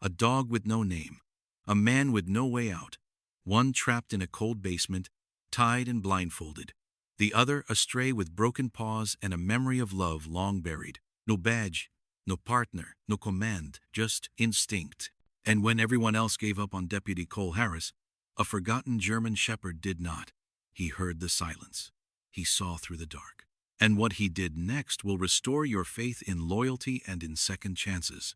A dog with no name. A man with no way out. One trapped in a cold basement, tied and blindfolded. The other astray with broken paws and a memory of love long buried. No badge, no partner, no command, just instinct. And when everyone else gave up on Deputy Cole Harris, a forgotten German shepherd did not. He heard the silence. He saw through the dark. And what he did next will restore your faith in loyalty and in second chances.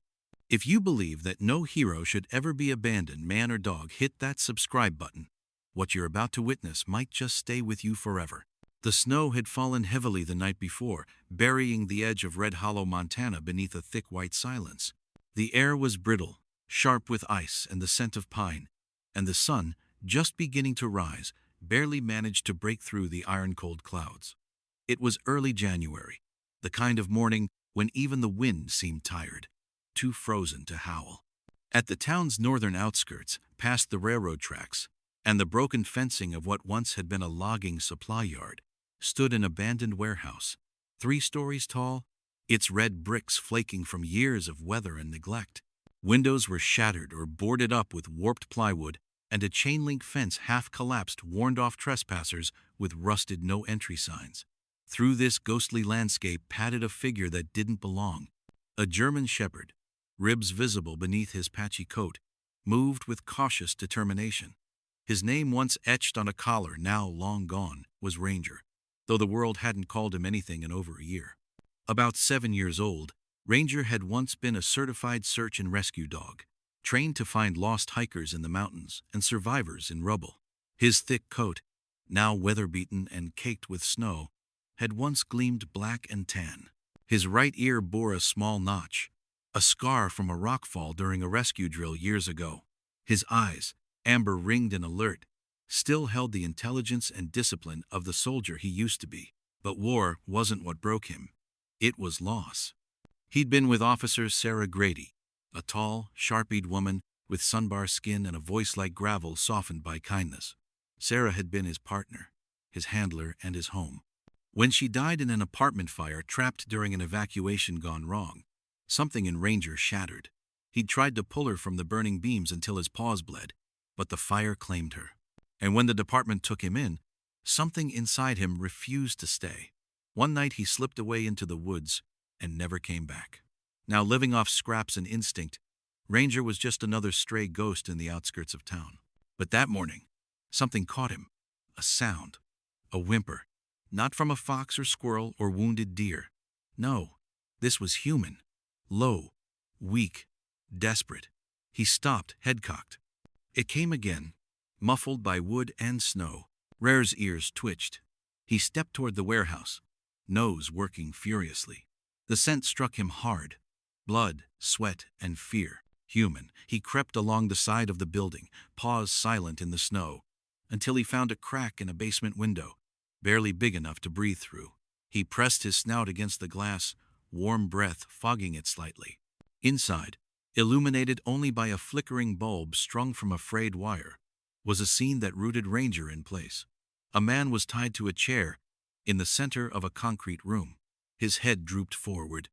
If you believe that no hero should ever be abandoned, man or dog, hit that subscribe button. What you're about to witness might just stay with you forever. The snow had fallen heavily the night before, burying the edge of Red Hollow, Montana beneath a thick white silence. The air was brittle, sharp with ice and the scent of pine, and the sun, just beginning to rise, barely managed to break through the iron-cold clouds. It was early January, the kind of morning when even the wind seemed tired, too frozen to howl. At the town's northern outskirts, past the railroad tracks and the broken fencing of what once had been a logging supply yard, stood an abandoned warehouse, 3 stories tall, its red bricks flaking from years of weather and neglect. Windows were shattered or boarded up with warped plywood, and a chain-link fence half-collapsed warned off trespassers with rusted no-entry signs. Through this ghostly landscape padded a figure that didn't belong. A German shepherd, ribs visible beneath his patchy coat, moved with cautious determination. His name, once etched on a collar now long gone, was Ranger, though the world hadn't called him anything in over a year. About 7 years old, Ranger had once been a certified search and rescue dog, trained to find lost hikers in the mountains and survivors in rubble. His thick coat, now weather-beaten and caked with snow, had once gleamed black and tan. His right ear bore a small notch, a scar from a rockfall during a rescue drill years ago. His eyes, amber-ringed and alert, still held the intelligence and discipline of the soldier he used to be. But war wasn't what broke him. It was loss. He'd been with Officer Sarah Grady, a tall, sharp-eyed woman with sunbar skin and a voice like gravel softened by kindness. Sarah had been his partner, his handler, and his home. When she died in an apartment fire trapped during an evacuation gone wrong, something in Ranger shattered. He'd tried to pull her from the burning beams until his paws bled, but the fire claimed her. And when the department took him in, something inside him refused to stay. One night he slipped away into the woods and never came back. Now living off scraps and instinct, Ranger was just another stray ghost in the outskirts of town. But that morning, something caught him. A sound. A whimper. Not from a fox or squirrel or wounded deer. No, this was human. Low, weak, desperate. He stopped, head cocked. It came again, muffled by wood and snow. Rare's ears twitched. He stepped toward the warehouse, nose working furiously. The scent struck him hard. Blood, sweat, and fear. Human. He crept along the side of the building, paws silent in the snow, until he found a crack in a basement window, barely big enough to breathe through. He pressed his snout against the glass, warm breath fogging it slightly. Inside, illuminated only by a flickering bulb strung from a frayed wire, was a scene that rooted Ranger in place. A man was tied to a chair in the center of a concrete room. His head drooped forward,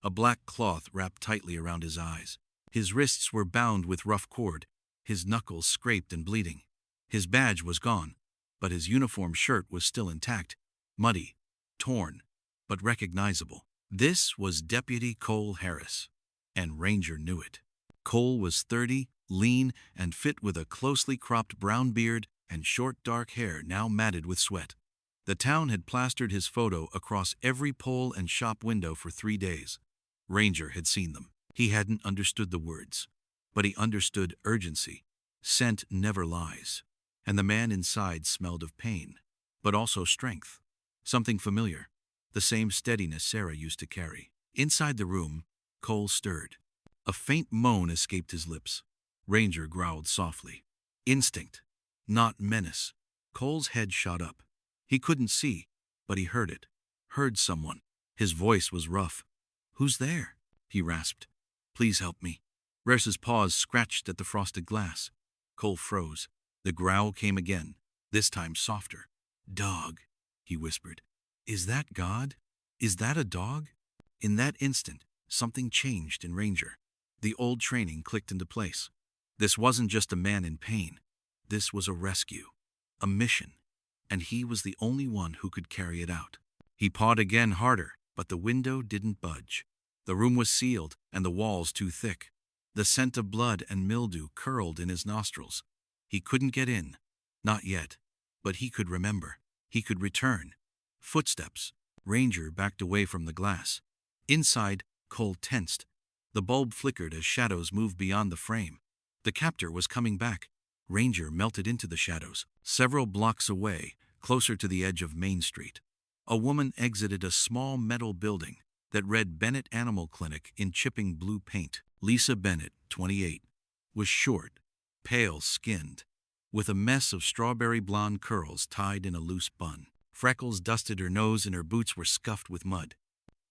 a black cloth wrapped tightly around his eyes. His wrists were bound with rough cord, his knuckles scraped and bleeding. His badge was gone, but his uniform shirt was still intact, muddy, torn, but recognizable. This was Deputy Cole Harris, and Ranger knew it. Cole was 30, lean, and fit with a closely cropped brown beard and short dark hair now matted with sweat. The town had plastered his photo across every pole and shop window for 3 days. Ranger had seen them. He hadn't understood the words, but he understood urgency. Scent never lies. And the man inside smelled of pain, but also strength. Something familiar, the same steadiness Sarah used to carry. Inside the room, Cole stirred. A faint moan escaped his lips. Ranger growled softly. Instinct, not menace. Cole's head shot up. He couldn't see, but he heard it. Heard someone. His voice was rough. "Who's there?" he rasped. "Please help me." Rare's paws scratched at the frosted glass. Cole froze. The growl came again, this time softer. "Dog," he whispered. "Is that God? Is that a dog?" In that instant, something changed in Ranger. The old training clicked into place. This wasn't just a man in pain. This was a rescue, a mission, and he was the only one who could carry it out. He pawed again harder, but the window didn't budge. The room was sealed and the walls too thick. The scent of blood and mildew curled in his nostrils. He couldn't get in. Not yet. But he could remember. He could return. Footsteps. Ranger backed away from the glass. Inside, Cole tensed. The bulb flickered as shadows moved beyond the frame. The captor was coming back. Ranger melted into the shadows. Several blocks away, closer to the edge of Main Street, a woman exited a small metal building that read Bennett Animal Clinic in chipping blue paint. Lisa Bennett, 28, was short, pale-skinned, with a mess of strawberry blonde curls tied in a loose bun. Freckles dusted her nose and her boots were scuffed with mud.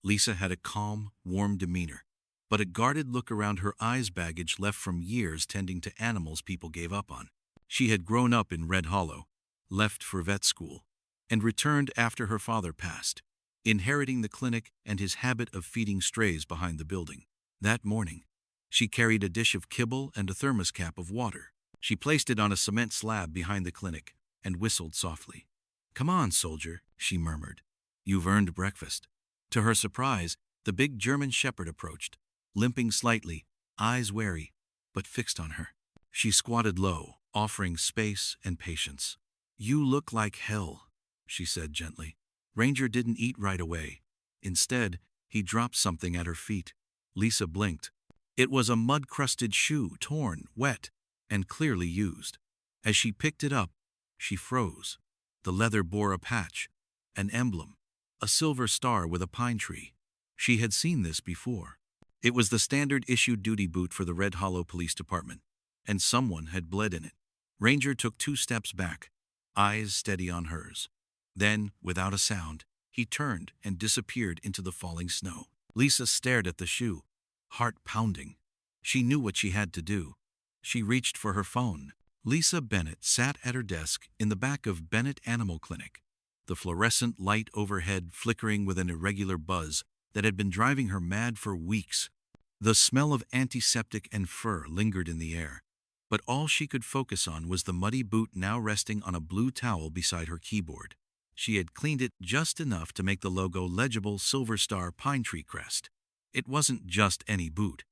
Lisa had a calm, warm demeanor, but a guarded look around her eyes, baggage left from years tending to animals people gave up on. She had grown up in Red Hollow, left for vet school, and returned after her father passed, inheriting the clinic and his habit of feeding strays behind the building. That morning, she carried a dish of kibble and a thermos cap of water. She placed it on a cement slab behind the clinic and whistled softly. "Come on, soldier," she murmured. "You've earned breakfast." To her surprise, the big German shepherd approached, limping slightly, eyes wary, but fixed on her. She squatted low, offering space and patience. "You look like hell," she said gently. Ranger didn't eat right away. Instead, he dropped something at her feet. Lisa blinked. It was a mud-crusted shoe, torn, wet, and clearly used. As she picked it up, she froze. The leather bore a patch, an emblem, a silver star with a pine tree. She had seen this before. It was the standard issued duty boot for the Red Hollow Police Department, and someone had bled in it. Ranger took 2 steps back, eyes steady on hers. Then, without a sound, he turned and disappeared into the falling snow. Lisa stared at the shoe, heart pounding. She knew what she had to do. She reached for her phone. Lisa Bennett sat at her desk in the back of Bennett Animal Clinic, the fluorescent light overhead flickering with an irregular buzz that had been driving her mad for weeks. The smell of antiseptic and fur lingered in the air, but all she could focus on was the muddy boot now resting on a blue towel beside her keyboard. She had cleaned it just enough to make the logo legible Silver Star pine tree crest. It wasn't just any boot.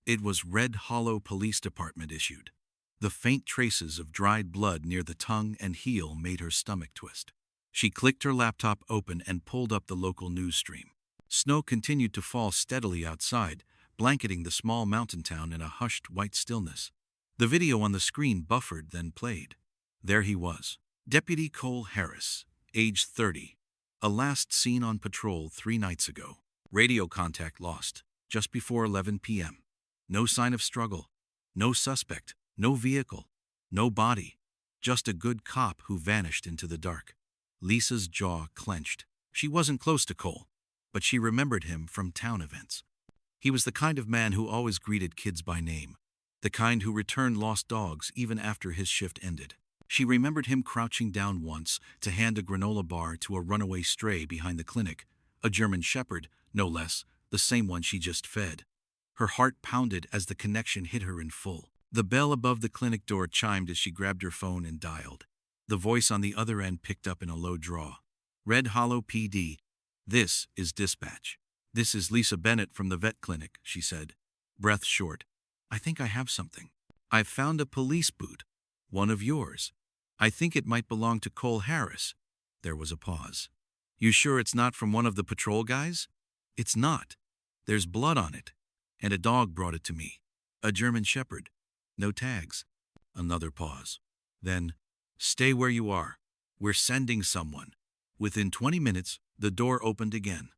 It was Red Hollow Police Department issued. The faint traces of dried blood near the tongue and heel made her stomach twist. She clicked her laptop open and pulled up the local news stream. Snow continued to fall steadily outside, blanketing the small mountain town in a hushed white stillness. The video on the screen buffered, then played. There he was, Deputy Cole Harris, age 30, a last seen on patrol 3 nights ago. Radio contact lost, just before 11 p.m. No sign of struggle, no suspect, no vehicle, no body, just a good cop who vanished into the dark. Lisa's jaw clenched. She wasn't close to Cole, but she remembered him from town events. He was the kind of man who always greeted kids by name, the kind who returned lost dogs even after his shift ended. She remembered him crouching down once to hand a granola bar to a runaway stray behind the clinic, a German shepherd, no less, the same one she just fed. Her heart pounded as the connection hit her in full. The bell above the clinic door chimed as she grabbed her phone and dialed. The voice on the other end picked up in a low drawl. "Red Hollow PD, this is dispatch. This is Lisa Bennett from the vet clinic," she said, breath short. "I think I have something. I've found a police boot, one of yours. I think it might belong to Cole Harris." There was a pause. "You sure it's not from one of the patrol guys?" "It's not. There's blood on it, and a dog brought it to me. A German shepherd. No tags." Another pause. Then, "Stay where you are. We're sending someone." Within 20 minutes, the door opened again.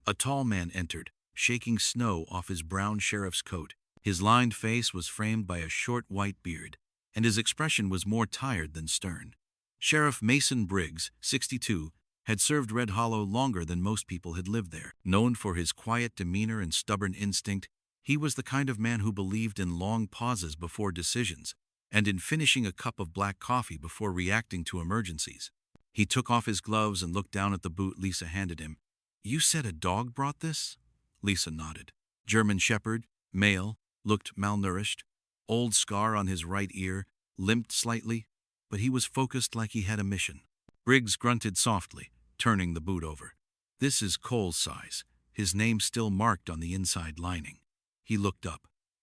A tall man entered, shaking snow off his brown sheriff's coat. His lined face was framed by a short white beard, and his expression was more tired than stern. Sheriff Mason Briggs, 62, had served Red Hollow longer than most people had lived there. Known for his quiet demeanor and stubborn instinct, he was the kind of man who believed in long pauses before decisions, and in finishing a cup of black coffee before reacting to emergencies. He took off his gloves and looked down at the boot Lisa handed him. "You said a dog brought this?" Lisa nodded. "German shepherd, male, looked malnourished. Old scar on his right ear, limped slightly, but he was focused like he had a mission. Briggs grunted softly, turning the boot over. This is Cole's size, his name still marked on the inside lining. He looked up.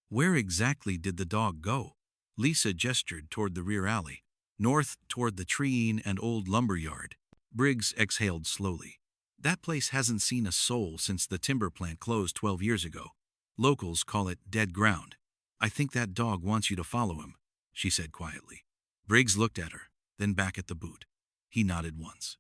Where exactly did the dog go? Lisa gestured toward the rear alley, north toward the treeing and old lumber yard. Briggs exhaled slowly. That place hasn't seen a soul since the timber plant closed 12 years ago. Locals call it dead ground. I think that dog wants you to follow him, she said quietly. Briggs looked at her, then back at the boot. He nodded once.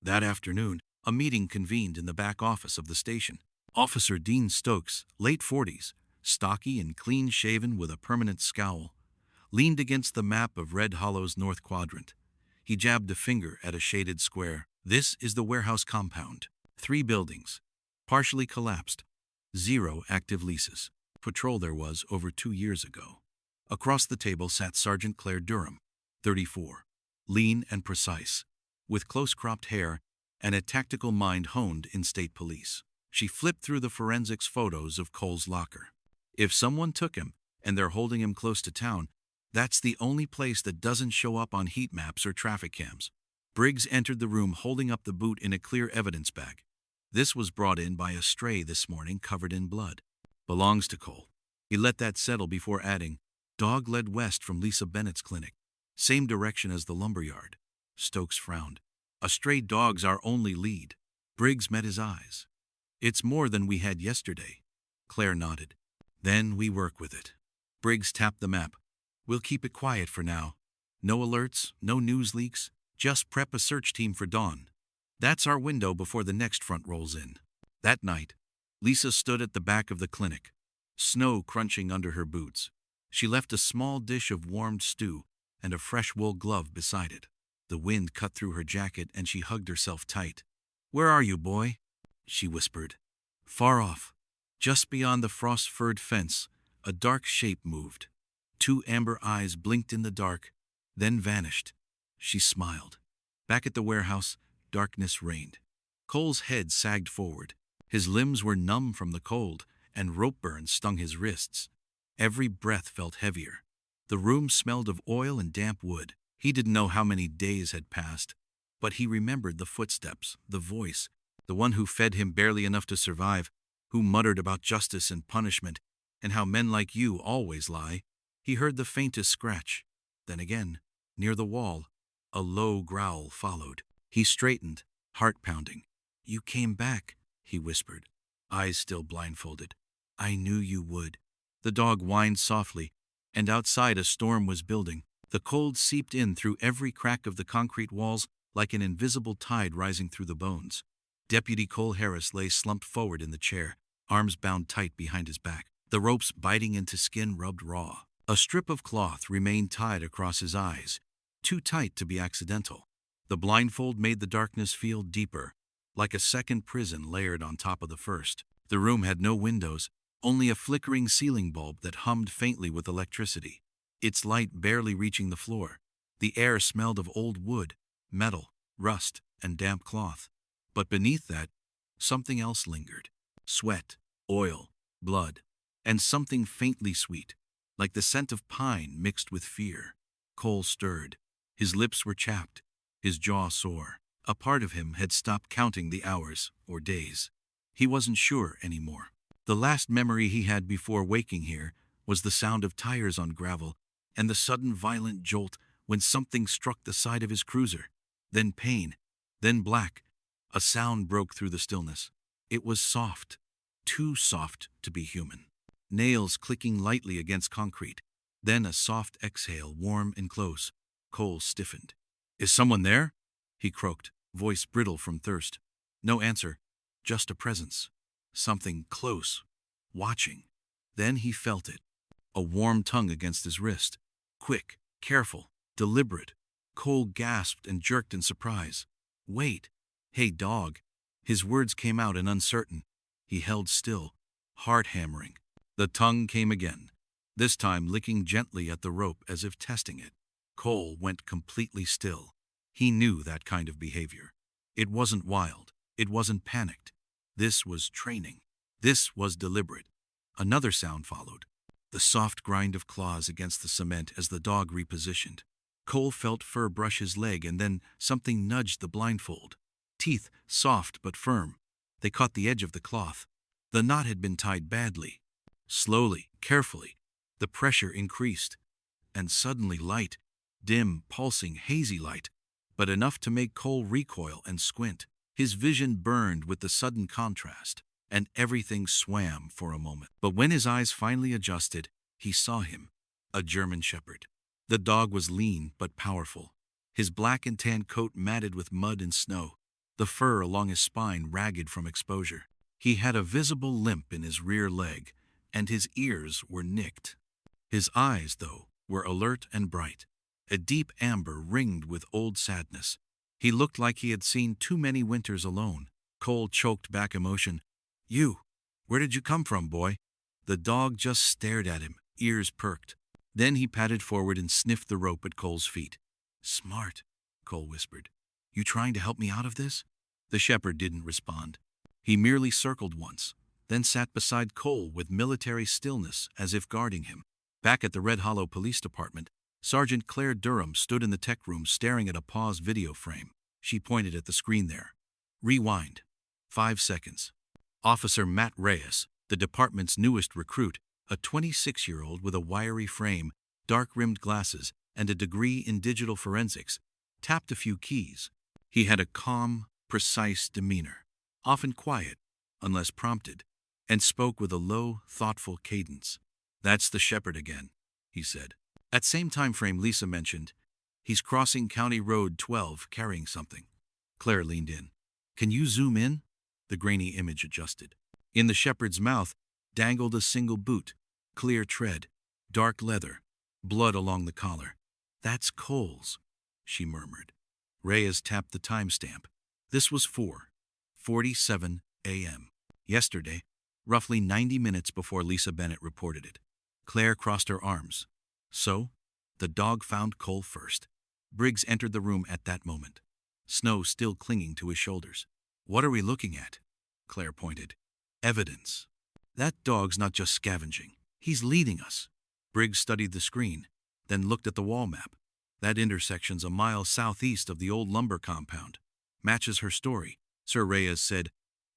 That afternoon, a meeting convened in the back office of the station. Officer Dean Stokes, late 40s, stocky and clean-shaven with a permanent scowl, leaned against the map of Red Hollow's north quadrant. He jabbed a finger at a shaded square. This is the warehouse compound. 3 buildings, partially collapsed. 0 active leases. Patrol there was over 2 years ago. Across the table sat Sergeant Claire Durham, 34, lean and precise, with close-cropped hair and a tactical mind honed in state police. She flipped through the forensics photos of Cole's locker. If someone took him and they're holding him close to town, that's the only place that doesn't show up on heat maps or traffic cams. Briggs entered the room holding up the boot in a clear evidence bag. This was brought in by a stray this morning covered in blood. Belongs to Cole. He let that settle before adding, dog led west from Lisa Bennett's clinic. Same direction as the lumberyard. Stokes frowned. A stray dog's our only lead. Briggs met his eyes. It's more than we had yesterday. Claire nodded. Then we work with it. Briggs tapped the map. We'll keep it quiet for now. No alerts, no news leaks, just prep a search team for dawn. That's our window before the next front rolls in. That night, Lisa stood at the back of the clinic, snow crunching under her boots. She left a small dish of warmed stew and a fresh wool glove beside it. The wind cut through her jacket and she hugged herself tight. Where are you, boy? She whispered. Far off, just beyond the frost-furred fence, a dark shape moved. 2 amber eyes blinked in the dark, then vanished. She smiled. Back at the warehouse, darkness reigned. Cole's head sagged forward. His limbs were numb from the cold, and rope burns stung his wrists. Every breath felt heavier. The room smelled of oil and damp wood. He didn't know how many days had passed, but he remembered the footsteps, the voice, the one who fed him barely enough to survive, who muttered about justice and punishment, and how men like you always lie. He heard the faintest scratch. Then again, near the wall, a low growl followed. He straightened, heart pounding. You came back, he whispered, eyes still blindfolded. I knew you would. The dog whined softly, and outside a storm was building. The cold seeped in through every crack of the concrete walls like an invisible tide rising through the bones. Deputy Cole Harris lay slumped forward in the chair, arms bound tight behind his back, the ropes biting into skin rubbed raw. A strip of cloth remained tied across his eyes, too tight to be accidental. The blindfold made the darkness feel deeper, like a second prison layered on top of the first. The room had no windows, only a flickering ceiling bulb that hummed faintly with electricity, its light barely reaching the floor. The air smelled of old wood, metal, rust, and damp cloth. But beneath that, something else lingered. Sweat, oil, blood, and something faintly sweet, like the scent of pine mixed with fear. Cole stirred. His lips were chapped, his jaw sore. A part of him had stopped counting the hours or days. He wasn't sure anymore. The last memory he had before waking here was the sound of tires on gravel and the sudden violent jolt when something struck the side of his cruiser. Then pain, then black. A sound broke through the stillness. It was soft, too soft to be human. Nails clicking lightly against concrete. Then a soft exhale, warm and close. Cole stiffened. Is someone there? He croaked, voice brittle from thirst. No answer, just a presence. Something close, watching. Then he felt it. A warm tongue against his wrist. Quick, careful, deliberate. Cole gasped and jerked in surprise. Wait. Hey, dog. His words came out and uncertain. He held still, heart hammering. The tongue came again, this time licking gently at the rope as if testing it. Cole went completely still. He knew that kind of behavior. It wasn't wild. It wasn't panicked. This was training. This was deliberate. Another sound followed. the soft grind of claws against the cement as the dog repositioned. Cole felt fur brush his leg and then something nudged the blindfold. Teeth, soft but firm. They caught the edge of the cloth. The knot had been tied badly. Slowly, carefully, the pressure increased. And suddenly light, dim, pulsing, hazy light, but enough to make Cole recoil and squint. His vision burned with the sudden contrast, and everything swam for a moment. But when his eyes finally adjusted, he saw him, a German shepherd. The dog was lean but powerful, his black and tan coat matted with mud and snow, the fur along his spine ragged from exposure. He had a visible limp in his rear leg, and his ears were nicked. His eyes, though, were alert and bright, a deep amber ringed with old sadness. He looked like he had seen too many winters alone. Cole choked back emotion. "You, where did you come from, boy?" The dog just stared at him, ears perked. Then he padded forward and sniffed the rope at Cole's feet. "Smart," Cole whispered. "You trying to help me out of this?" The shepherd didn't respond. He merely circled once, then sat beside Cole with military stillness as if guarding him. Back at the Red Hollow Police Department, Sergeant Claire Durham stood in the tech room staring at a paws video frame. She pointed at the screen there. "Rewind. 5 seconds. Officer Matt Reyes, the department's newest recruit, a 26-year-old with a wiry frame, dark-rimmed glasses, and a degree in digital forensics, tapped a few keys. He had a calm, precise demeanor, often quiet, unless prompted, and spoke with a low, thoughtful cadence. "That's the shepherd again," he said. At same time frame Lisa mentioned, "He's crossing County Road 12 carrying something." Claire leaned in. "Can you zoom in?" The grainy image adjusted. In the shepherd's mouth dangled a single boot, clear tread, dark leather, blood along the collar. "That's Cole's," she murmured. Reyes tapped the timestamp. This was 4:47 a.m. Yesterday, roughly 90 minutes before Lisa Bennett reported it. Claire crossed her arms. So, the dog found Cole first. Briggs entered the room at that moment, snow still clinging to his shoulders. "What are we looking at?" Claire pointed. "Evidence. That dog's not just scavenging. He's leading us." Briggs studied the screen, then looked at the wall map. "That intersection's a mile southeast of the old lumber compound. Matches her story," Sir Reyes said.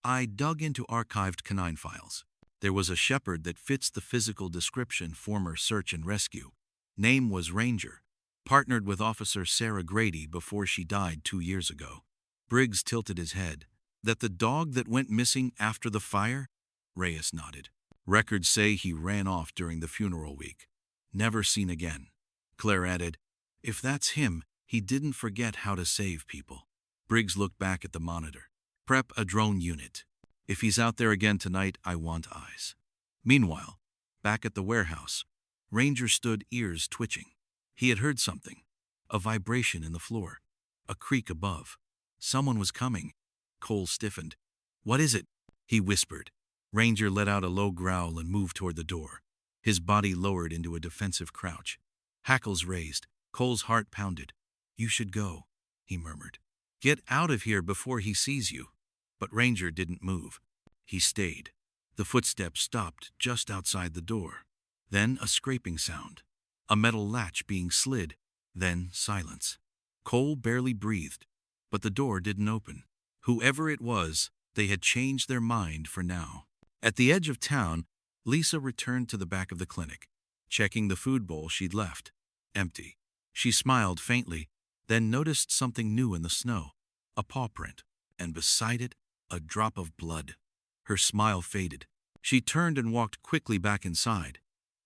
"I dug into archived canine files. There was a shepherd that fits the physical description, former search and rescue. Name was Ranger. Partnered with Officer Sarah Grady before she died 2 years ago." Briggs tilted his head. "That the dog that went missing after the fire?" Reyes nodded. "Records say he ran off during the funeral week. Never seen again." Claire added, "If that's him, he didn't forget how to save people." Briggs looked back at the monitor. "Prep a drone unit. If he's out there again tonight, I want eyes." Meanwhile, back at the warehouse, Ranger stood, ears twitching. He had heard something. A vibration in the floor. A creak above. Someone was coming. Cole stiffened. "What is it?" he whispered. Ranger let out a low growl and moved toward the door. His body lowered into a defensive crouch. Hackles raised. Cole's heart pounded. "You should go," he murmured. "Get out of here before he sees you." But Ranger didn't move. He stayed. The footsteps stopped just outside the door. Then a scraping sound. A metal latch being slid. Then silence. Cole barely breathed, but the door didn't open. Whoever it was, they had changed their mind for now. At the edge of town, Lisa returned to the back of the clinic, checking the food bowl she'd left. Empty. She smiled faintly, then noticed something new in the snow. A paw print, and beside it, a drop of blood. Her smile faded. She turned and walked quickly back inside.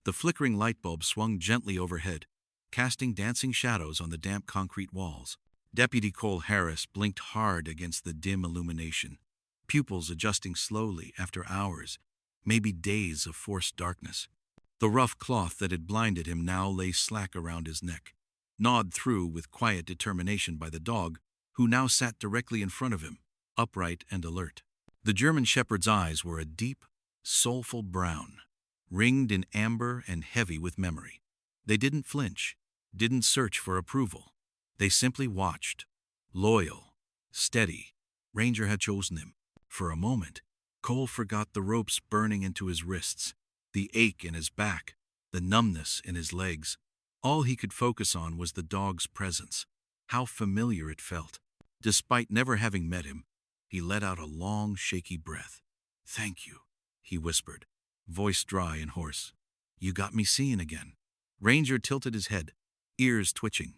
The flickering light bulb swung gently overhead, casting dancing shadows on the damp concrete walls. Deputy Cole Harris blinked hard against the dim illumination, pupils adjusting slowly after hours, maybe days of forced darkness. The rough cloth that had blinded him now lay slack around his neck, gnawed through with quiet determination by the dog, who now sat directly in front of him, upright and alert. The German shepherd's eyes were a deep, soulful brown, ringed in amber and heavy with memory. They didn't flinch, didn't search for approval. They simply watched. Loyal, steady. Ranger had chosen him. For a moment, Cole forgot the ropes burning into his wrists, the ache in his back, the numbness in his legs. All he could focus on was the dog's presence. How familiar it felt. Despite never having met him, he let out a long, shaky breath. "Thank you," he whispered, voice dry and hoarse. "You got me seeing again." Ranger tilted his head, ears twitching.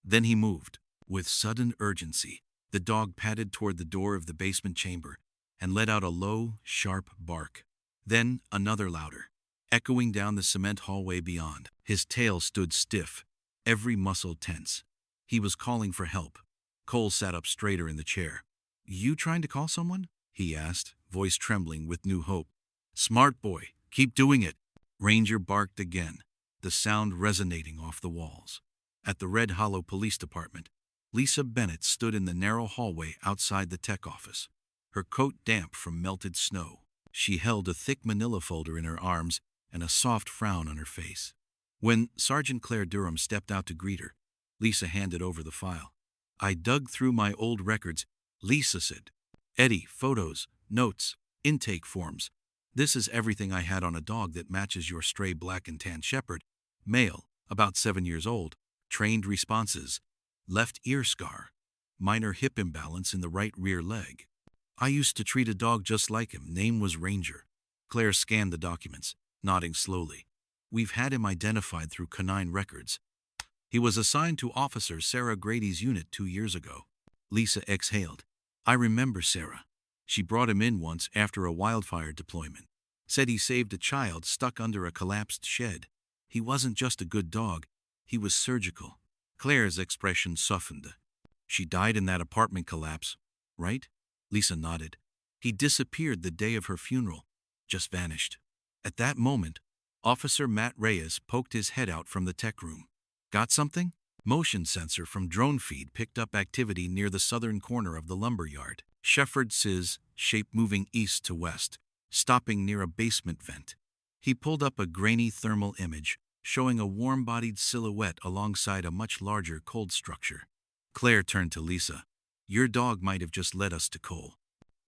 Then he moved. With sudden urgency, the dog padded toward the door of the basement chamber and let out a low, sharp bark. Then another louder, echoing down the cement hallway beyond. His tail stood stiff, every muscle tense. He was calling for help. Cole sat up straighter in the chair. "You trying to call someone?" he asked, voice trembling with new hope. "Smart boy, keep doing it." Ranger barked again, the sound resonating off the walls. At the Red Hollow Police Department, Lisa Bennett stood in the narrow hallway outside the tech office, her coat damp from melted snow. She held a thick manila folder in her arms and a soft frown on her face. When Sergeant Claire Durham stepped out to greet her, Lisa handed over the file. "I dug through my old records," Lisa said. "Eddie, photos, notes, intake forms. This is everything I had on a dog that matches your stray black and tan shepherd. Male, about 7 years old, trained responses, left ear scar, minor hip imbalance in the right rear leg. I used to treat a dog just like him. Name was Ranger." Claire scanned the documents, nodding slowly. "We've had him identified through canine records. He was assigned to Officer Sarah Grady's unit 2 years ago." Lisa exhaled. "I remember Sarah. She brought him in once after a wildfire deployment. Said he saved a child stuck under a collapsed shed. He wasn't just a good dog. He was surgical." Claire's expression softened. "She died in that apartment collapse, right?" Lisa nodded. "He disappeared the day of her funeral. Just vanished." At that moment, Officer Matt Reyes poked his head out from the tech room. "Got something?" Motion sensor from drone feed picked up activity near the southern corner of the lumber yard. Shepherd Sizz, shape moving east to west, stopping near a basement vent. He pulled up a grainy thermal image, showing a warm-bodied silhouette alongside a much larger cold structure. Claire turned to Lisa. "Your dog might have just led us to Cole."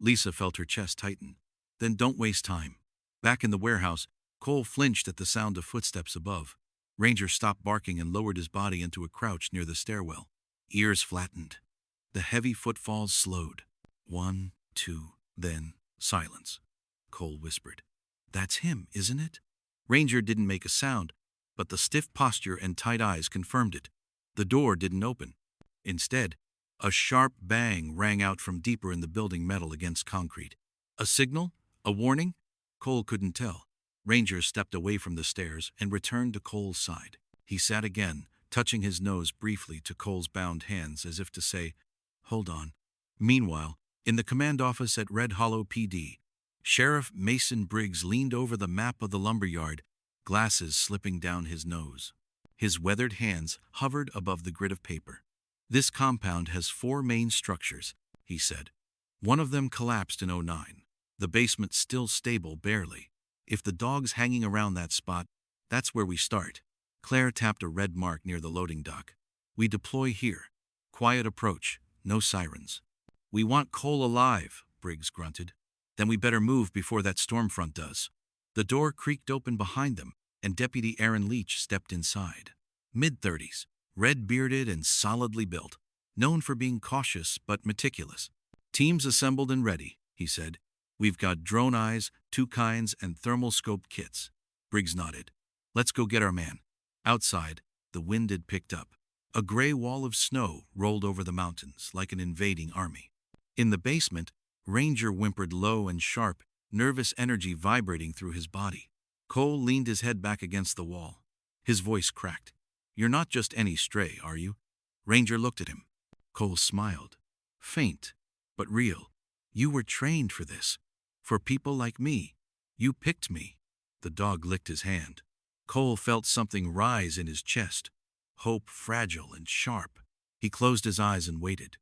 Lisa felt her chest tighten. "Then don't waste time." Back in the warehouse, Cole flinched at the sound of footsteps above. Ranger stopped barking and lowered his body into a crouch near the stairwell. Ears flattened. The heavy footfalls slowed. 1, 2, then silence. Cole whispered. "That's him, isn't it?" Ranger didn't make a sound, but the stiff posture and tight eyes confirmed it. The door didn't open. Instead, a sharp bang rang out from deeper in the building, metal against concrete. A signal? A warning? Cole couldn't tell. Ranger stepped away from the stairs and returned to Cole's side. He sat again, touching his nose briefly to Cole's bound hands as if to say, "Hold on." Meanwhile, in the command office at Red Hollow PD, Sheriff Mason Briggs leaned over the map of the lumberyard, glasses slipping down his nose. His weathered hands hovered above the grid of paper. "This compound has 4 main structures," he said. "One of them collapsed in '09. The basement's still stable, barely. If the dog's hanging around that spot, that's where we start." Claire tapped a red mark near the loading dock. "We deploy here. Quiet approach, no sirens." "We want Cole alive," Briggs grunted. "Then we better move before that storm front does." The door creaked open behind them, and Deputy Aaron Leach stepped inside. Mid-30s, red-bearded and solidly built, known for being cautious but meticulous. "Teams assembled and ready," he said. "We've got drone eyes, 2 kinds, and thermal scope kits." Briggs nodded. "Let's go get our man." Outside, the wind had picked up. A gray wall of snow rolled over the mountains like an invading army. In the basement, Ranger whimpered low and sharp, nervous energy vibrating through his body. Cole leaned his head back against the wall. His voice cracked. "You're not just any stray, are you?" Ranger looked at him. Cole smiled. Faint, but real. "You were trained for this. For people like me. You picked me." The dog licked his hand. Cole felt something rise in his chest. Hope fragile and sharp. He closed his eyes and waited.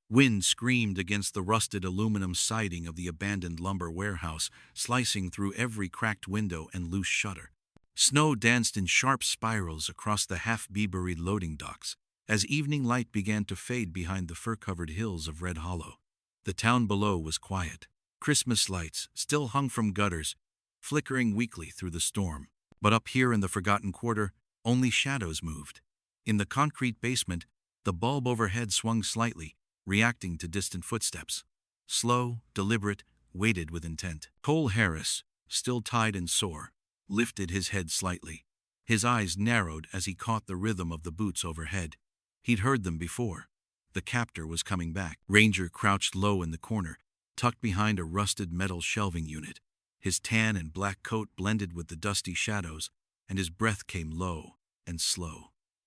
Wind screamed against the rusted aluminum siding of the abandoned lumber warehouse, slicing through every cracked window and loose shutter. Snow danced in sharp spirals across the half-bee-buried loading docks, as evening light began to fade behind the fur-covered hills of Red Hollow. The town below was quiet. Christmas lights still hung from gutters, flickering weakly through the storm. But up here in the forgotten quarter, only shadows moved. In the concrete basement, the bulb overhead swung slightly, reacting to distant footsteps. Slow, deliberate, weighted with intent. Cole Harris, still tied and sore, lifted his head slightly. His eyes narrowed as he caught the rhythm of the boots overhead. He'd heard them before. The captor was coming back. Ranger crouched low in the corner, tucked behind a rusted metal shelving unit. His tan and black coat blended with the dusty shadows, and his breath came low and slow.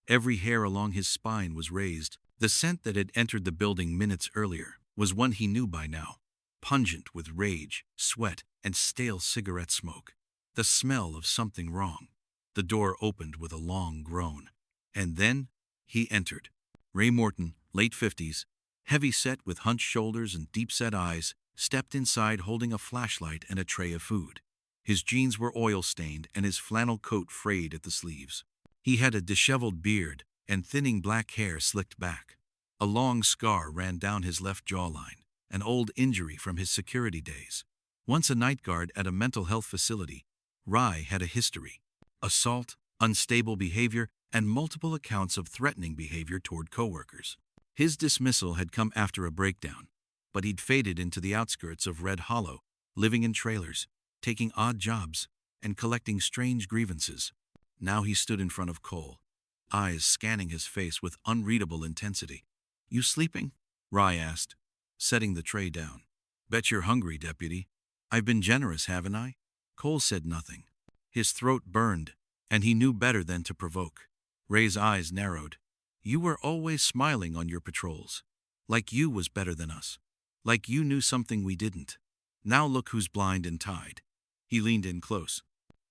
Every hair along his spine was raised. The scent that had entered the building minutes earlier was one he knew by now, pungent with rage, sweat, and stale cigarette smoke. The smell of something wrong. The door opened with a long groan. And then he entered. Ray Morton, late 50s, heavy-set with hunched shoulders and deep-set eyes, stepped inside holding a flashlight and a tray of food. His jeans were oil-stained and his flannel coat frayed at the sleeves. He had a disheveled beard and thinning black hair slicked back. A long scar ran down his left jawline, an old injury from his security days. Once a night guard at a mental health facility, Rai had a history: assault, unstable behavior, and multiple accounts of threatening behavior toward coworkers. His dismissal had come after a breakdown, but he'd faded into the outskirts of Red Hollow, living in trailers, taking odd jobs, and collecting strange grievances. Now he stood in front of Cole, eyes scanning his face with unreadable intensity. "You sleeping?" Rai asked, setting the tray down. "Bet you're hungry, deputy. I've been generous, haven't I?" Cole said nothing. His throat burned, and he knew better than to provoke. Ray's eyes narrowed. "You were always smiling on your patrols. Like you was better than us. Like you knew something we didn't. Now look who's blind and tied." He leaned in close.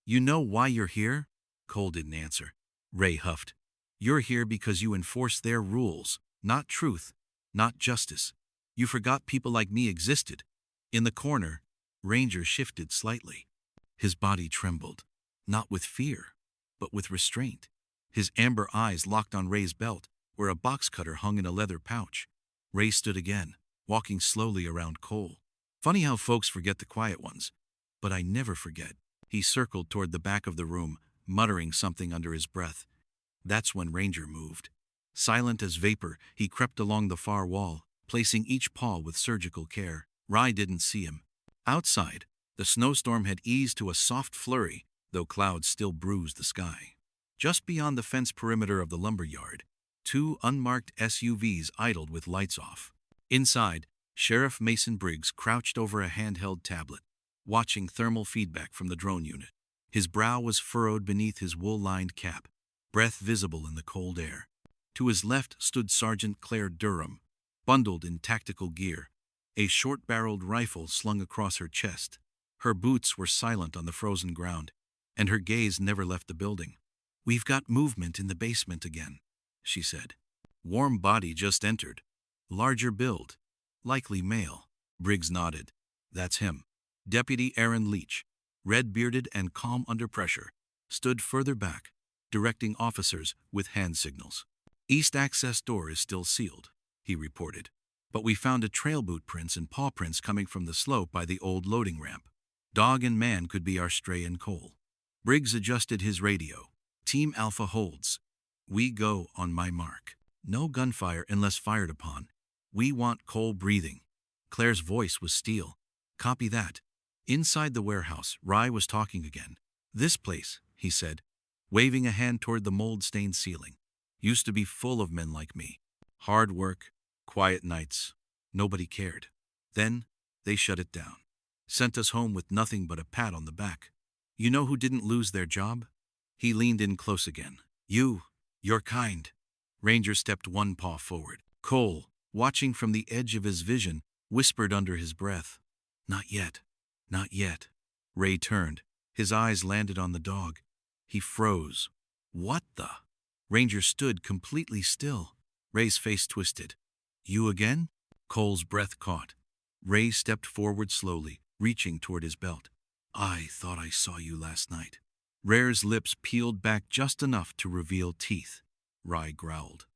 "You know why you're here?" Cole didn't answer. Ray huffed. "You're here because you enforce their rules, not truth, not justice. You forgot people like me existed." In the corner, Ranger shifted slightly. His body trembled, not with fear, but with restraint. His amber eyes locked on Ray's belt, where a box cutter hung in a leather pouch. Ray stood again, walking slowly around Cole. "Funny how folks forget the quiet ones, but I never forget." He circled toward the back of the room, muttering something under his breath. That's when Ranger moved. Silent as vapor, he crept along the far wall, placing each paw with surgical care. Rai didn't see him. Outside, the snowstorm had eased to a soft flurry, though clouds still bruised the sky. Just beyond the fence perimeter of the lumber yard, two unmarked SUVs idled with lights off. Inside, Sheriff Mason Briggs crouched over a handheld tablet, watching thermal feedback from the drone unit. His brow was furrowed beneath his wool-lined cap, breath visible in the cold air. To his left stood Sergeant Claire Durham, bundled in tactical gear, a short-barreled rifle slung across her chest. Her boots were silent on the frozen ground, and her gaze never left the building. "We've got movement in the basement again," she said. "Warm body just entered. Larger build. Likely male." Briggs nodded. "That's him." Deputy Aaron Leach, red-bearded and calm under pressure, stood further back, directing officers with hand signals. "East access door is still sealed," he reported, "but we found a trail boot prints and paw prints coming from the slope by the old loading ramp. Dog and man could be our stray and Cole." Briggs adjusted his radio. "Team Alpha holds. We go on my mark. No gunfire unless fired upon. We want Cole breathing." Claire's voice was steel. "Copy that." Inside the warehouse, Rai was talking again. "This place," he said, waving a hand toward the mold-stained ceiling, "used to be full of men like me. Hard work, quiet nights. Nobody cared. Then they shut it down. Sent us home with nothing but a pat on the back. You know who didn't lose their job?" He leaned in close again. You're kind." Ranger stepped one paw forward. Cole, watching from the edge of his vision, whispered under his breath, "Not yet. Not yet." Ray turned. His eyes landed on the dog. He froze. "What the?" Ranger stood completely still. Ray's face twisted. "You again?" Cole's breath caught. Ray stepped forward slowly, reaching toward his belt. "I thought I saw you last night." Rare's lips peeled back just enough to reveal teeth. Rai growled.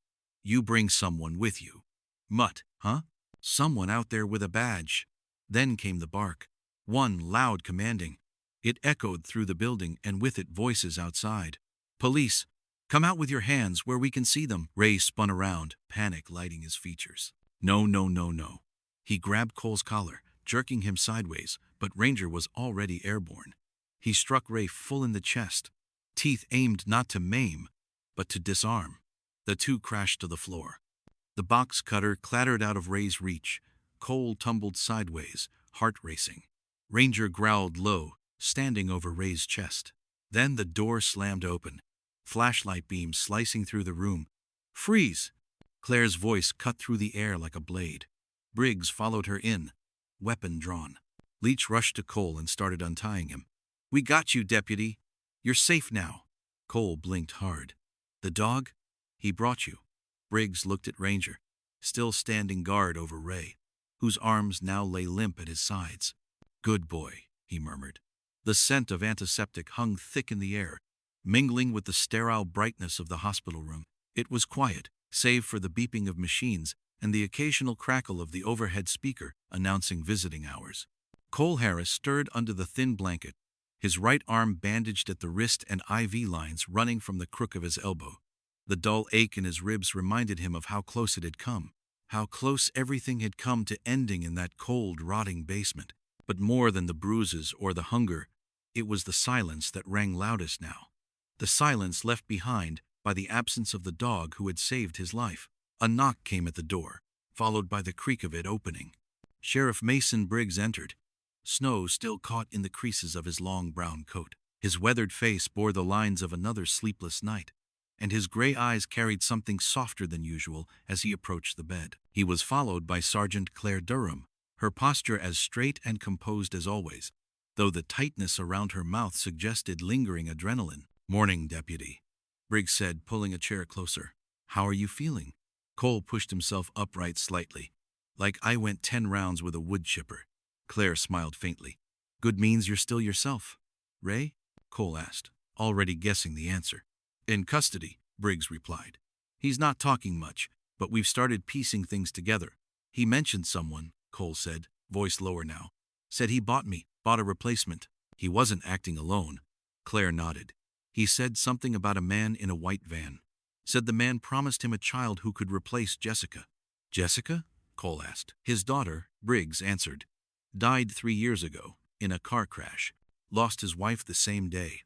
"You bring someone with you." "Mutt, huh?" "Someone out there with a badge." Then came the bark. One loud, commanding. It echoed through the building, and with it voices outside. "Police! Come out with your hands where we can see them." Ray spun around, panic lighting his features. No, no, no, no. He grabbed Cole's collar, jerking him sideways, but Ranger was already airborne. He struck Ray full in the chest, teeth aimed not to maim, but to disarm. The two crashed to the floor. The box cutter clattered out of Ray's reach. Cole tumbled sideways, heart racing. Ranger growled low, standing over Ray's chest. Then the door slammed open, flashlight beams slicing through the room. "Freeze!" Claire's voice cut through the air like a blade. Briggs followed her in, weapon drawn. Leach rushed to Cole and started untying him. "We got you, deputy. You're safe now." Cole blinked hard. "The dog? He brought you." Briggs looked at Ranger, still standing guard over Ray, whose arms now lay limp at his sides. "Good boy," he murmured. The scent of antiseptic hung thick in the air, mingling with the sterile brightness of the hospital room. It was quiet, save for the beeping of machines and the occasional crackle of the overhead speaker announcing visiting hours. Cole Harris stirred under the thin blanket, his right arm bandaged at the wrist and IV lines running from the crook of his elbow. The dull ache in his ribs reminded him of how close it had come, how close everything had come to ending in that cold, rotting basement. But more than the bruises or the hunger, it was the silence that rang loudest now. The silence left behind by the absence of the dog who had saved his life. A knock came at the door, followed by the creak of it opening. Sheriff Mason Briggs entered, snow still caught in the creases of his long brown coat. His weathered face bore the lines of another sleepless night, and his gray eyes carried something softer than usual as he approached the bed. He was followed by Sergeant Claire Durham, her posture as straight and composed as always, though the tightness around her mouth suggested lingering adrenaline. "Morning, deputy," Briggs said, pulling a chair closer. "How are you feeling?" Cole pushed himself upright slightly. "Like I went 10 rounds with a wood chipper." Claire smiled faintly. "Good means you're still yourself." "Ray?" Cole asked, already guessing the answer. "In custody," Briggs replied. "He's not talking much, but we've started piecing things together. He mentioned someone," Cole said, voice lower now. "Said he bought a replacement." "He wasn't acting alone." Claire nodded. "He said something about a man in a white van. Said the man promised him a child who could replace Jessica." "Jessica?" Cole asked. "His daughter," Briggs answered. "Died 3 years ago, in a car crash. Lost his wife the same day.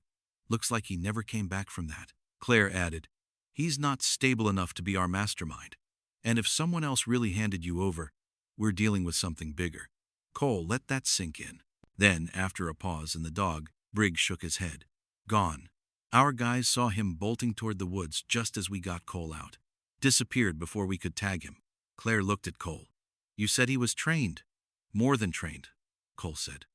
Looks like he never came back from that." Claire added, "He's not stable enough to be our mastermind. And if someone else really handed you over, we're dealing with something bigger." Cole let that sink in. Then, after a pause in the dog, Briggs shook his head. "Gone. Our guys saw him bolting toward the woods just as we got Cole out. Disappeared before we could tag him." Claire looked at Cole. "You said he was trained." "More than trained," Cole said.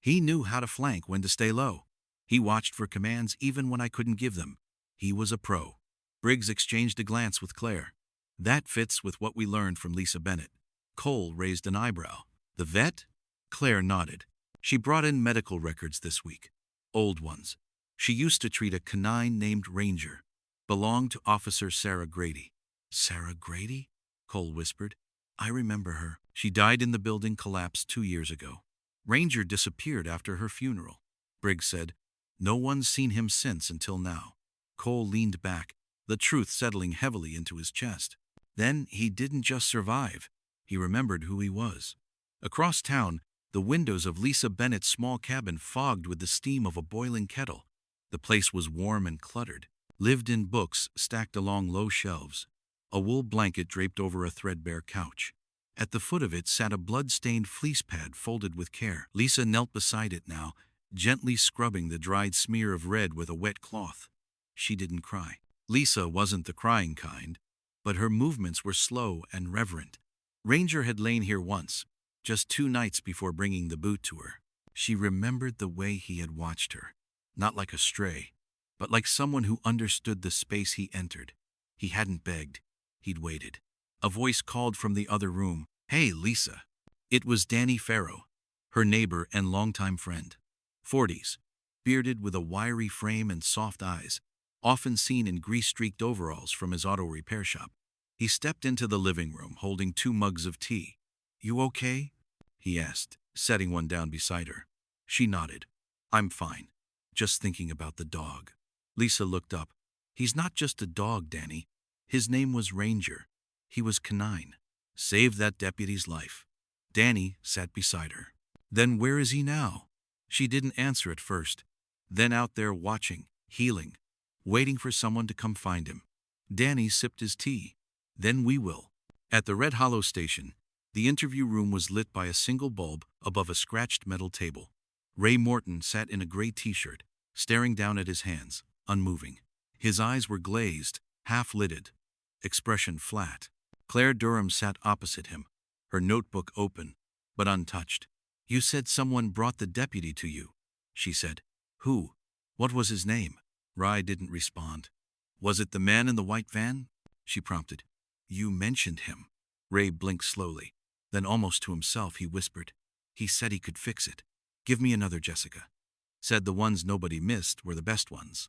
"He knew how to flank, when to stay low. He watched for commands even when I couldn't give them. He was a pro." Briggs exchanged a glance with Claire. "That fits with what we learned from Lisa Bennett." Cole raised an eyebrow. "The vet?" Claire nodded. "She brought in medical records this week. Old ones. She used to treat a canine named Ranger. Belonged to Officer Sarah Grady." "Sarah Grady?" Cole whispered. "I remember her. She died in the building collapse 2 years ago. Ranger disappeared after her funeral." Briggs said, "No one's seen him since until now." Cole leaned back, the truth settling heavily into his chest. Then he didn't just survive. He remembered who he was. Across town, the windows of Lisa Bennett's small cabin fogged with the steam of a boiling kettle. The place was warm and cluttered. Lived-in books stacked along low shelves. A wool blanket draped over a threadbare couch. At the foot of it sat a blood-stained fleece pad folded with care. Lisa knelt beside it now, gently scrubbing the dried smear of red with a wet cloth. She didn't cry. Lisa wasn't the crying kind, but her movements were slow and reverent. Ranger had lain here once, just 2 nights before bringing the boot to her. She remembered the way he had watched her, not like a stray, but like someone who understood the space he entered. He hadn't begged. He'd waited. A voice called from the other room, "Hey, Lisa." It was Danny Farrow, her neighbor and longtime friend. 40s, bearded with a wiry frame and soft eyes, often seen in grease-streaked overalls from his auto repair shop. He stepped into the living room holding 2 mugs of tea. "You okay?" he asked, setting one down beside her. She nodded. I'm fine. Just thinking about the dog. Lisa looked up. He's not just a dog, Danny. His name was Ranger. He was canine. Saved that deputy's life. Danny sat beside her. Then where is he now? She didn't answer at first. Then out there watching, healing, waiting for someone to come find him. Danny sipped his tea. Then we will. At the Red Hollow station, the interview room was lit by a single bulb above a scratched metal table. Ray Morton sat in a gray t-shirt, staring down at his hands, unmoving. His eyes were glazed, half-lidded, expression flat. Claire Durham sat opposite him, her notebook open, but untouched. You said someone brought the deputy to you, she said. Who? What was his name? Ray didn't respond. Was it the man in the white van? She prompted. You mentioned him. Ray blinked slowly. Then almost to himself he whispered. He said he could fix it. Give me another, Jessica. Said the ones nobody missed were the best ones.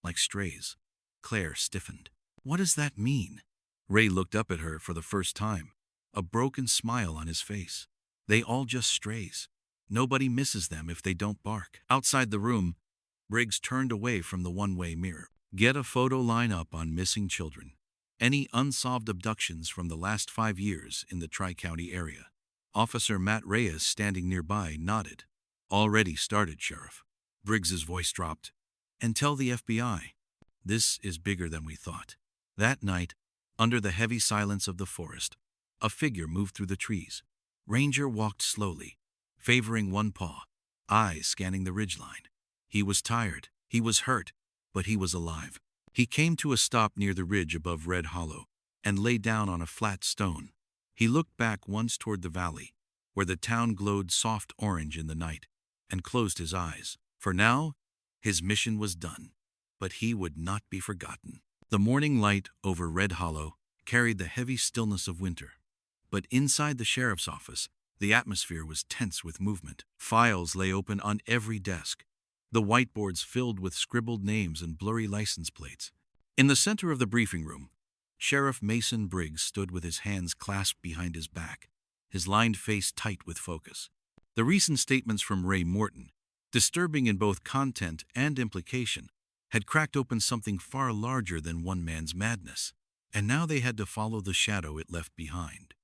Like strays. Claire stiffened. What does that mean? Ray looked up at her for the first time. A broken smile on his face. They all just strays. Nobody misses them if they don't bark. Outside the room, Briggs turned away from the one-way mirror. Get a photo line up on missing children. Any unsolved abductions from the last 5 years in the Tri-County area. Officer Matt Reyes, standing nearby, nodded. Already started, Sheriff. Briggs's voice dropped. And tell the FBI. This is bigger than we thought. That night, under the heavy silence of the forest, a figure moved through the trees. Ranger walked slowly, favoring one paw, eyes scanning the ridgeline. He was tired, he was hurt, but he was alive. He came to a stop near the ridge above Red Hollow and lay down on a flat stone. He looked back once toward the valley, where the town glowed soft orange in the night, and closed his eyes. For now, his mission was done, but he would not be forgotten. The morning light over Red Hollow carried the heavy stillness of winter. But inside the sheriff's office, the atmosphere was tense with movement. Files lay open on every desk, the whiteboards filled with scribbled names and blurry license plates. In the center of the briefing room, Sheriff Mason Briggs stood with his hands clasped behind his back, his lined face tight with focus. The recent statements from Ray Morton, disturbing in both content and implication, had cracked open something far larger than one man's madness, and now they had to follow the shadow it left behind.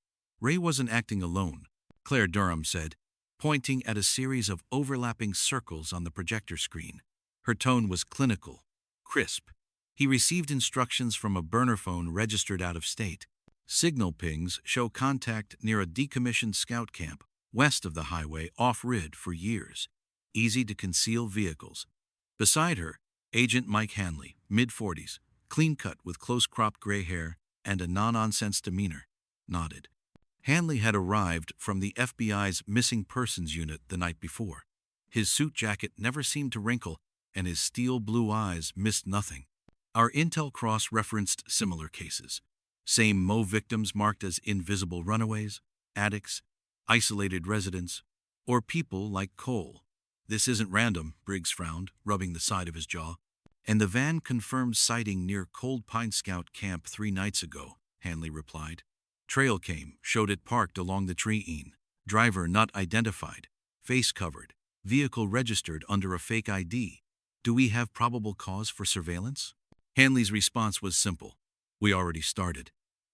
Ray wasn't acting alone, Claire Durham said, pointing at a series of overlapping circles on the projector screen. Her tone was clinical, crisp. He received instructions from a burner phone registered out of state. Signal pings show contact near a decommissioned scout camp west of the highway off-grid for years. Easy to conceal vehicles. Beside her, Agent Mike Hanley, mid-40s, clean-cut with close-cropped gray hair and a no-nonsense demeanor, nodded. Hanley had arrived from the FBI's Missing Persons Unit the night before. His suit jacket never seemed to wrinkle, and his steel blue eyes missed nothing. Our intel cross-referenced similar cases. Same Mo victims marked as invisible runaways, addicts, isolated residents, or people like Cole. This isn't random, Briggs frowned, rubbing the side of his jaw. And the van confirmed sighting near Cold Pine Scout Camp 3 nights ago, Hanley replied. Trail came, showed it parked along the tree-ine. Driver not identified, face covered, vehicle registered under a fake ID. Do we have probable cause for surveillance? Hanley's response was simple. We already started.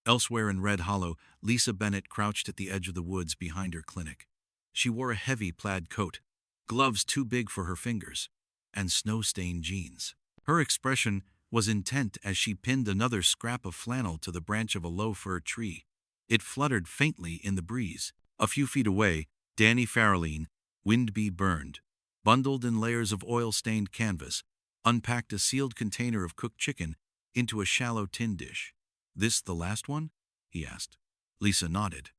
Elsewhere in Red Hollow, Lisa Bennett crouched at the edge of the woods behind her clinic. She wore a heavy plaid coat, gloves too big for her fingers, and snow-stained jeans. Her expression was intent as she pinned another scrap of flannel to the branch of a low-fir tree. It fluttered faintly in the breeze. A few feet away, Danny Farrelline, wind-bee burned, bundled in layers of oil-stained canvas, unpacked a sealed container of cooked chicken into a shallow tin dish. This the last one? He asked. Lisa nodded.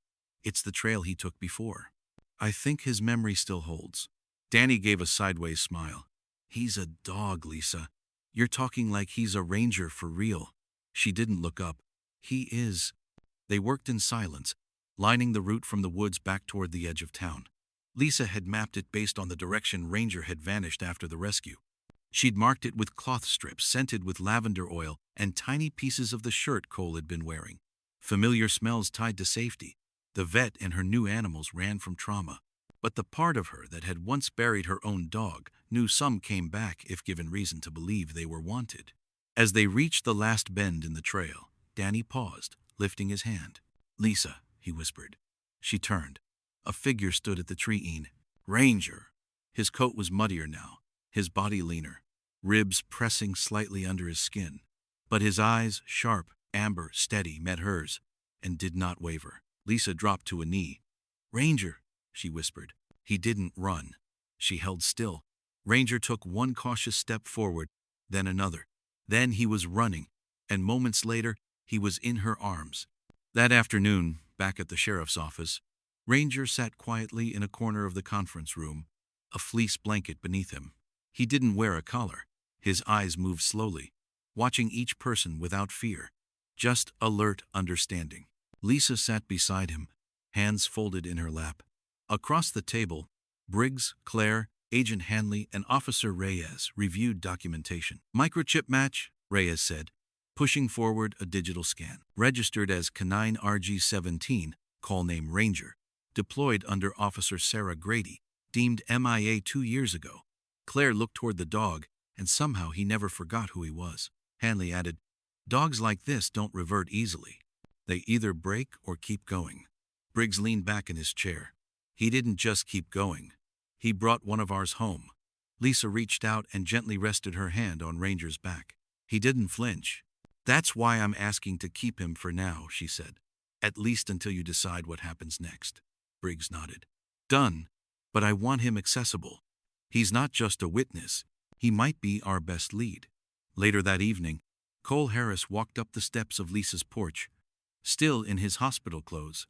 It's the trail he took before. I think his memory still holds. Danny gave a sideways smile. He's a dog, Lisa. You're talking like he's a ranger for real. She didn't look up. He is. They worked in silence, lining the route from the woods back toward the edge of town. Lisa had mapped it based on the direction Ranger had vanished after the rescue. She'd marked it with cloth strips scented with lavender oil and tiny pieces of the shirt Cole had been wearing. Familiar smells tied to safety. The vet and her new animals ran from trauma. But the part of her that had once buried her own dog knew some came back if given reason to believe they were wanted. As they reached the last bend in the trail, Danny paused, lifting his hand. "Lisa," he whispered. She turned. A figure stood at the tree-een. Ranger! His coat was muddier now, his body leaner, ribs pressing slightly under his skin. But his eyes, sharp, amber, steady, met hers, and did not waver. Lisa dropped to a knee. "Ranger," she whispered. He didn't run. She held still. Ranger took one cautious step forward, then another. Then he was running, and moments later, he was in her arms. That afternoon, back at the sheriff's office, Ranger sat quietly in a corner of the conference room, a fleece blanket beneath him. He didn't wear a collar. His eyes moved slowly, watching each person without fear, just alert understanding. Lisa sat beside him, hands folded in her lap. Across the table, Briggs, Claire, Agent Hanley, and Officer Reyes reviewed documentation. "Microchip match," Reyes said, pushing forward a digital scan. "Registered as Canine RG-17, call name Ranger. Deployed under Officer Sarah Grady, deemed MIA 2 years ago." Claire looked toward the dog, and somehow he never forgot who he was. Hanley added, "Dogs like this don't revert easily. They either break or keep going." Briggs leaned back in his chair. "He didn't just keep going. He brought one of ours home." Lisa reached out and gently rested her hand on Ranger's back. He didn't flinch. "That's why I'm asking to keep him for now," she said. "At least until you decide what happens next." Briggs nodded. "Done. But I want him accessible. He's not just a witness. He might be our best lead." Later that evening, Cole Harris walked up the steps of Lisa's porch, still in his hospital clothes,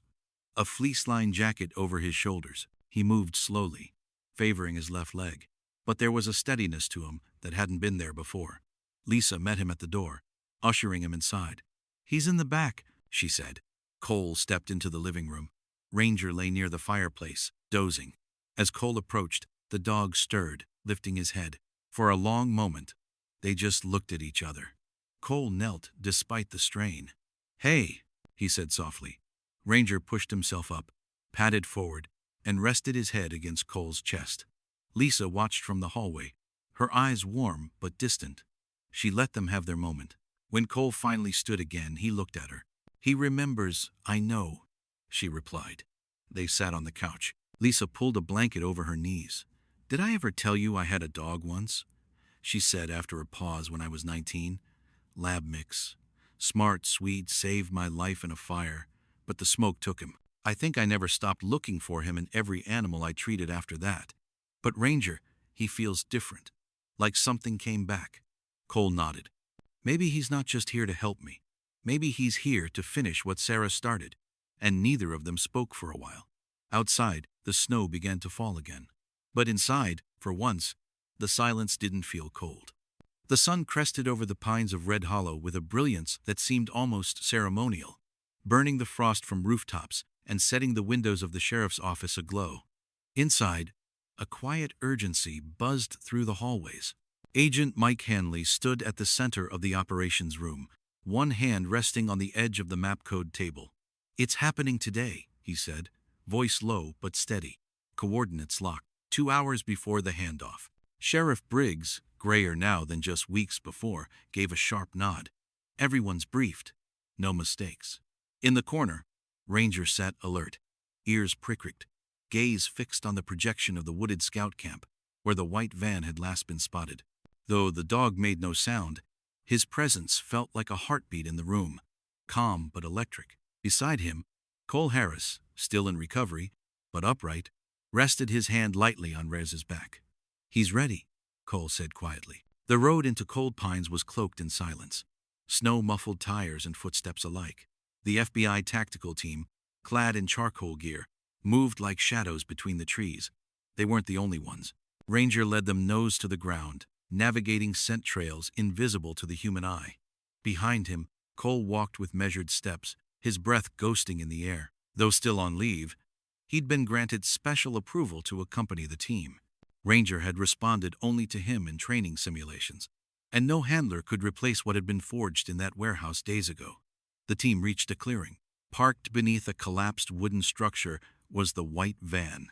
a fleece-lined jacket over his shoulders. He moved slowly, favoring his left leg, but there was a steadiness to him that hadn't been there before. Lisa met him at the door, ushering him inside. "He's in the back," she said. Cole stepped into the living room. Ranger lay near the fireplace, dozing. As Cole approached, the dog stirred, lifting his head. For a long moment, they just looked at each other. Cole knelt despite the strain. "Hey," he said softly. Ranger pushed himself up, padded forward, and rested his head against Cole's chest. Lisa watched from the hallway, her eyes warm but distant. She let them have their moment. When Cole finally stood again, he looked at her. "He remembers, I know," she replied. They sat on the couch. Lisa pulled a blanket over her knees. "Did I ever tell you I had a dog once?" she said after a pause. "When I was 19. Lab mix. Smart, sweet, saved my life in a fire, but the smoke took him. I think I never stopped looking for him in every animal I treated after that. But Ranger, he feels different. Like something came back." Cole nodded. "Maybe he's not just here to help me. Maybe he's here to finish what Sarah started." And neither of them spoke for a while. Outside, the snow began to fall again. But inside, for once, the silence didn't feel cold. The sun crested over the pines of Red Hollow with a brilliance that seemed almost ceremonial, burning the frost from rooftops and setting the windows of the sheriff's office aglow. Inside, a quiet urgency buzzed through the hallways. Agent Mike Hanley stood at the center of the operations room, one hand resting on the edge of the map code table. "It's happening today," he said, voice low but steady. Coordinates locked, 2 hours before the handoff. Sheriff Briggs, grayer now than just weeks before, gave a sharp nod. Everyone's briefed. No mistakes. In the corner, Ranger sat alert, ears pricked, gaze fixed on the projection of the wooded scout camp, where the white van had last been spotted. Though the dog made no sound, his presence felt like a heartbeat in the room, calm but electric. Beside him, Cole Harris, still in recovery, but upright, rested his hand lightly on Rez's back. "He's ready," Cole said quietly. The road into Cold Pines was cloaked in silence. Snow muffled tires and footsteps alike. The FBI tactical team, clad in charcoal gear, moved like shadows between the trees. They weren't the only ones. Ranger led them nose to the ground, navigating scent trails invisible to the human eye. Behind him, Cole walked with measured steps, his breath ghosting in the air. Though still on leave, he'd been granted special approval to accompany the team. Ranger had responded only to him in training simulations, and no handler could replace what had been forged in that warehouse days ago. The team reached a clearing. Parked beneath a collapsed wooden structure was the white van.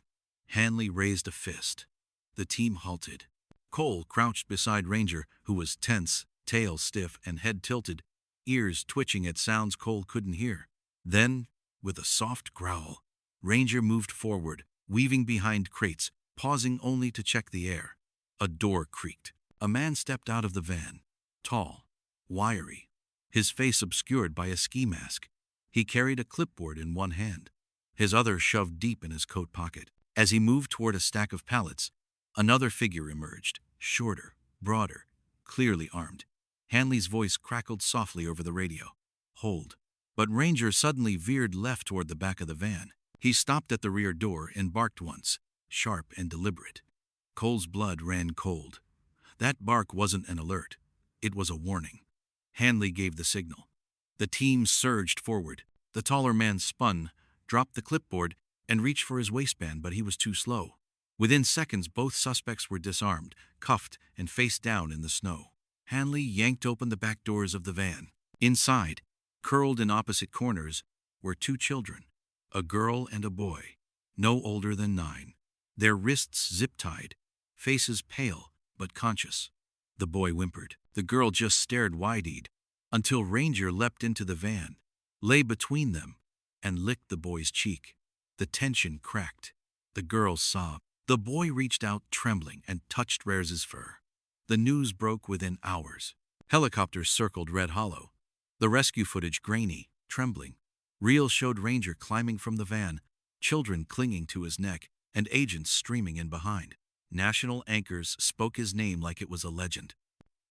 Hanley raised a fist. The team halted. Cole crouched beside Ranger, who was tense, tail stiff and head tilted, ears twitching at sounds Cole couldn't hear. Then, with a soft growl, Ranger moved forward, weaving behind crates, pausing only to check the air. A door creaked. A man stepped out of the van, tall, wiry, his face obscured by a ski mask. He carried a clipboard in one hand, his other shoved deep in his coat pocket. As he moved toward a stack of pallets, another figure emerged, shorter, broader, clearly armed. Hanley's voice crackled softly over the radio. "Hold." But Ranger suddenly veered left toward the back of the van. He stopped at the rear door and barked once, sharp and deliberate. Cole's blood ran cold. That bark wasn't an alert. It was a warning. Hanley gave the signal. The team surged forward. The taller man spun, dropped the clipboard, and reached for his waistband, but he was too slow. Within seconds, both suspects were disarmed, cuffed, and face down in the snow. Hanley yanked open the back doors of the van. Inside, curled in opposite corners, were two children, a girl and a boy, no older than 9. Their wrists zip-tied, faces pale but conscious. The boy whimpered. The girl just stared wide-eyed, until Ranger leapt into the van, lay between them, and licked the boy's cheek. The tension cracked. The girl sobbed. The boy reached out, trembling, and touched Rare's fur. The news broke within hours. Helicopters circled Red Hollow. The rescue footage grainy, trembling. Reels showed Ranger climbing from the van, children clinging to his neck, and agents streaming in behind. National anchors spoke his name like it was a legend.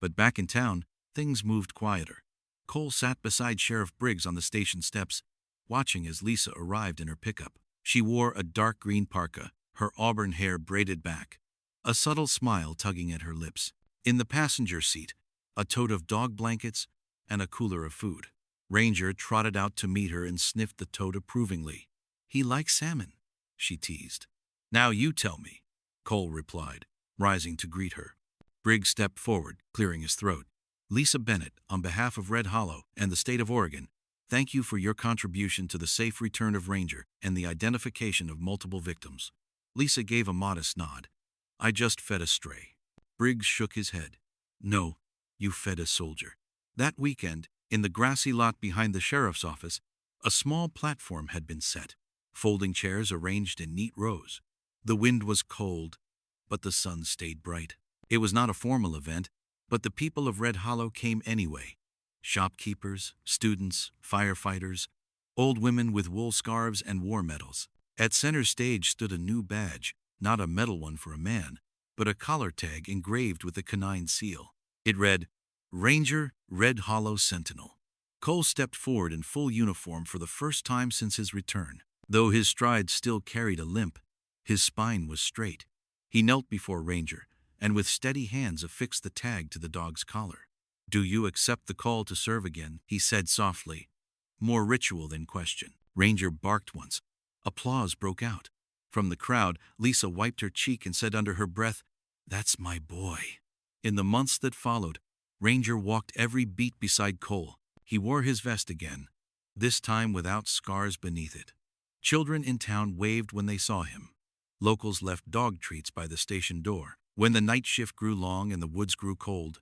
But back in town, things moved quieter. Cole sat beside Sheriff Briggs on the station steps, watching as Lisa arrived in her pickup. She wore a dark green parka, her auburn hair braided back, a subtle smile tugging at her lips. In the passenger seat, a tote of dog blankets and a cooler of food. Ranger trotted out to meet her and sniffed the tote approvingly. "He likes salmon," she teased. "Now you tell me," Cole replied, rising to greet her. Briggs stepped forward, clearing his throat. "Lisa Bennett, on behalf of Red Hollow and the state of Oregon, thank you for your contribution to the safe return of Ranger and the identification of multiple victims." Lisa gave a modest nod. "I just fed a stray." Briggs shook his head. "No, you fed a soldier." That weekend, in the grassy lot behind the sheriff's office, a small platform had been set, folding chairs arranged in neat rows. The wind was cold, but the sun stayed bright. It was not a formal event, but the people of Red Hollow came anyway. Shopkeepers, students, firefighters, old women with wool scarves and war medals. At center stage stood a new badge, not a metal one for a man, but a collar tag engraved with the canine seal. It read, "Ranger, Red Hollow Sentinel." Cole stepped forward in full uniform for the first time since his return. Though his stride still carried a limp, his spine was straight. He knelt before Ranger, and with steady hands affixed the tag to the dog's collar. "Do you accept the call to serve again?" he said softly, more ritual than question. Ranger barked once. Applause broke out. From the crowd, Lisa wiped her cheek and said under her breath, "That's my boy." In the months that followed, Ranger walked every beat beside Cole. He wore his vest again, this time without scars beneath it. Children in town waved when they saw him. Locals left dog treats by the station door. When the night shift grew long and the woods grew cold,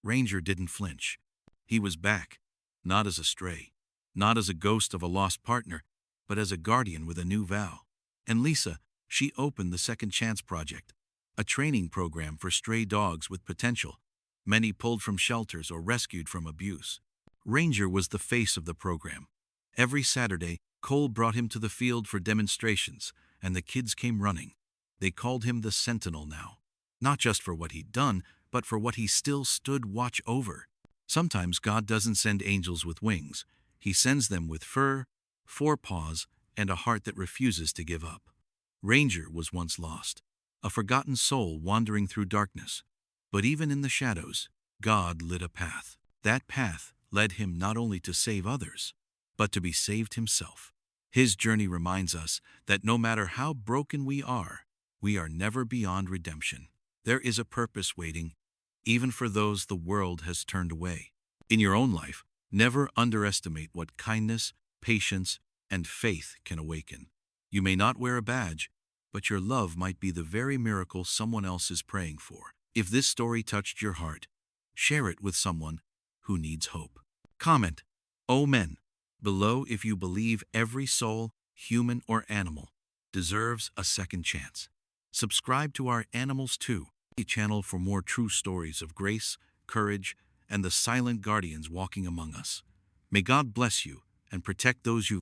Ranger didn't flinch. He was back, not as a stray, not as a ghost of a lost partner, but as a guardian with a new vow. And Lisa, she opened the Second Chance Project, a training program for stray dogs with potential, many pulled from shelters or rescued from abuse. Ranger was the face of the program. Every Saturday, Cole brought him to the field for demonstrations, and the kids came running. They called him the Sentinel now, not just for what he'd done, but for what he still stood watch over. Sometimes God doesn't send angels with wings. He sends them with fur, 4 paws, and a heart that refuses to give up. Ranger was once lost, a forgotten soul wandering through darkness. But even in the shadows, God lit a path. That path led him not only to save others, but to be saved himself. His journey reminds us that no matter how broken we are never beyond redemption. There is a purpose waiting, even for those the world has turned away. In your own life, never underestimate what kindness, patience, and faith can awaken. You may not wear a badge, but your love might be the very miracle someone else is praying for. If this story touched your heart, share it with someone who needs hope. Comment, "Oh men," below if you believe every soul, human or animal, deserves a second chance. Subscribe to our Animals Too channel for more true stories of grace, courage, and the silent guardians walking among us. May God bless you and protect those you